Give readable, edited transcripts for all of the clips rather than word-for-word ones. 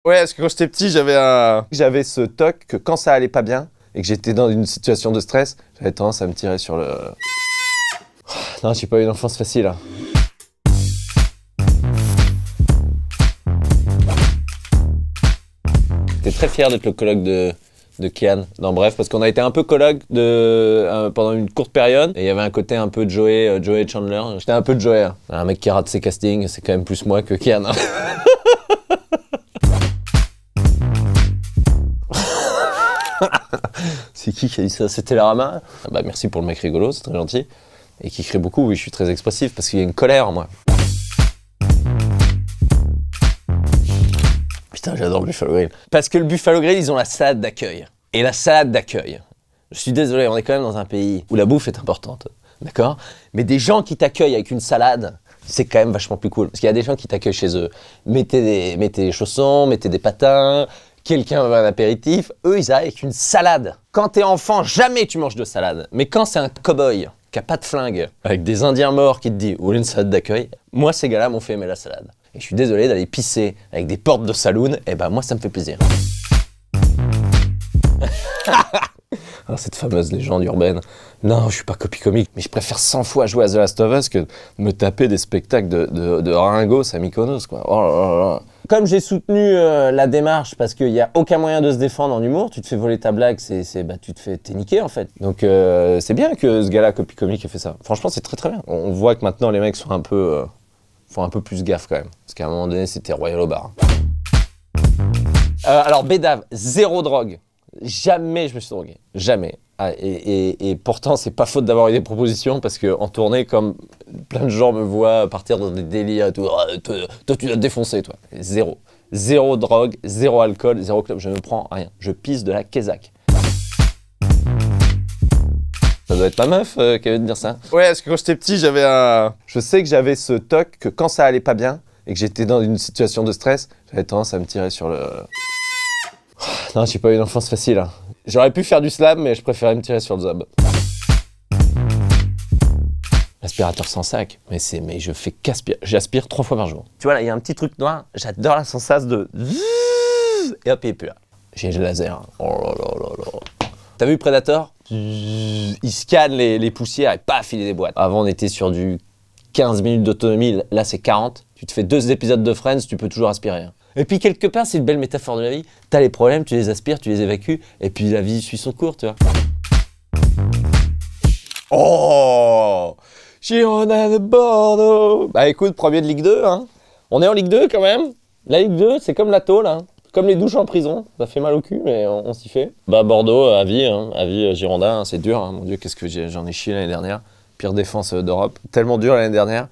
Ouais, parce que quand j'étais petit, j'avais ce toc que quand ça allait pas bien et que j'étais dans une situation de stress, j'avais tendance à me tirer sur le... Non, j'ai pas eu une enfance facile. Hein. J'étais très fier d'être le coloc de Kian dans Bref, parce qu'on a été un peu coloc pendant une courte période, et il y avait un côté un peu Joey Chandler. J'étais un peu Joey. Hein. Un mec qui rate ses castings, c'est quand même plus moi que Kian. Hein. C'est qui a dit ça? C'était Télérama. Bah merci pour le mec rigolo, c'est très gentil. Et qui crie beaucoup, oui, je suis très expressif, parce qu'il y a une colère en moi. Putain, j'adore le Buffalo Grill. Parce que le Buffalo Grill, ils ont la salade d'accueil. Et la salade d'accueil, je suis désolé, on est quand même dans un pays où la bouffe est importante, d'accord? Mais des gens qui t'accueillent avec une salade, c'est quand même vachement plus cool. Parce qu'il y a des gens qui t'accueillent chez eux. Mettez des chaussons, mettez des patins, quelqu'un veut un apéritif. Eux, ils arrivent avec une salade. Quand t'es enfant, jamais tu manges de salade. Mais quand c'est un cow-boy qui a pas de flingue, avec des Indiens morts qui te disent « Vous voulez une salade d'accueil ?» Moi, ces gars-là m'ont fait aimer la salade. Et je suis désolé d'aller pisser avec des portes de saloon, et ben moi, ça me fait plaisir. Alors, cette fameuse légende urbaine. Non, je suis pas copie comique, mais je préfère 100 fois jouer à The Last of Us que me taper des spectacles de Ringos à Mykonos, quoi. Oh là là là. Comme j'ai soutenu la démarche, parce qu'il n'y a aucun moyen de se défendre en humour, tu te fais voler ta blague, t'es niqué en fait. Donc c'est bien que ce gars-là, copie comique, ait fait ça. Franchement, c'est très très bien. On voit que maintenant les mecs sont font un peu plus gaffe quand même. Parce qu'à un moment donné, c'était Royal au bar. Alors, Bédave, zéro drogue. Jamais je me suis drogué. Jamais. Ah, et pourtant, c'est pas faute d'avoir eu des propositions parce qu'en tournée, comme plein de gens me voient partir dans des délires et tout, toi, tu l'as défoncé, toi. Zéro. Zéro drogue, zéro alcool, zéro club. Je ne prends rien. Je pisse de la Kézak. Ça doit être ma meuf qui avait de dire ça. Ouais, parce que quand j'étais petit, je sais que j'avais ce toc que quand ça allait pas bien et que j'étais dans une situation de stress, j'avais tendance à me tirer sur le... Non, j'ai pas eu une enfance facile. Hein. J'aurais pu faire du slam, mais je préférais me tirer sur le zob. L'aspirateur sans sac, mais je fais qu'aspirer. J'aspire 3 fois par jour. Tu vois là, il y a un petit truc noir. J'adore la sensation de... Et hop, il est plus là. J'ai le laser. Oh là là là là. T'as vu Predator? Il scanne les poussières et paf, il est des boîtes. Avant, on était sur du 15 minutes d'autonomie. Là, c'est 40. Tu te fais 2 épisodes de Friends, tu peux toujours aspirer. Hein. Et puis, quelque part, c'est une belle métaphore de la vie. T'as les problèmes, tu les aspires, tu les évacues. Et puis, la vie suit son cours, tu vois. Oh! Girona de Bordeaux! Bah écoute, premier de Ligue 2, hein. On est en Ligue 2 quand même. La Ligue 2, c'est comme la tôle, hein. Comme les douches en prison. Ça fait mal au cul, mais on s'y fait. Bah Bordeaux, à vie, hein. À vie, Girondin, hein. C'est dur, hein. Mon Dieu, qu'est-ce que j'en ai chié l'année dernière. Pire défense d'Europe. Tellement dur l'année dernière.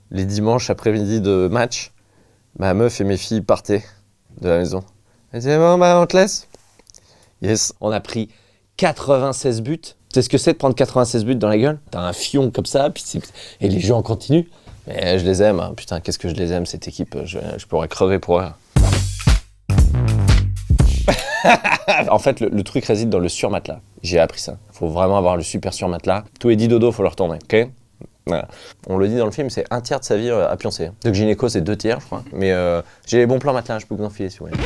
Les dimanches après-midi de match, ma meuf et mes filles partaient de la maison. Elles disaient, bon, bah on te laisse. Yes. On a pris 96 buts. Tu sais ce que c'est de prendre 96 buts dans la gueule? T'as un fion comme ça, puis et les jeux en continu. Mais je les aime, hein. Putain, qu'est-ce que je les aime, cette équipe. Je pourrais crever pour eux. En fait, le truc réside dans le surmatelas. J'ai appris ça. Faut vraiment avoir le super surmatelas. Tout est dit dodo, faut le retourner, ok? Voilà. On le dit dans le film, c'est 1/3 de sa vie à pioncer. Donc gynéco, c'est 2 tiers, je crois. Mais j'ai les bons plans matelas, je peux vous en filer si vous voulez.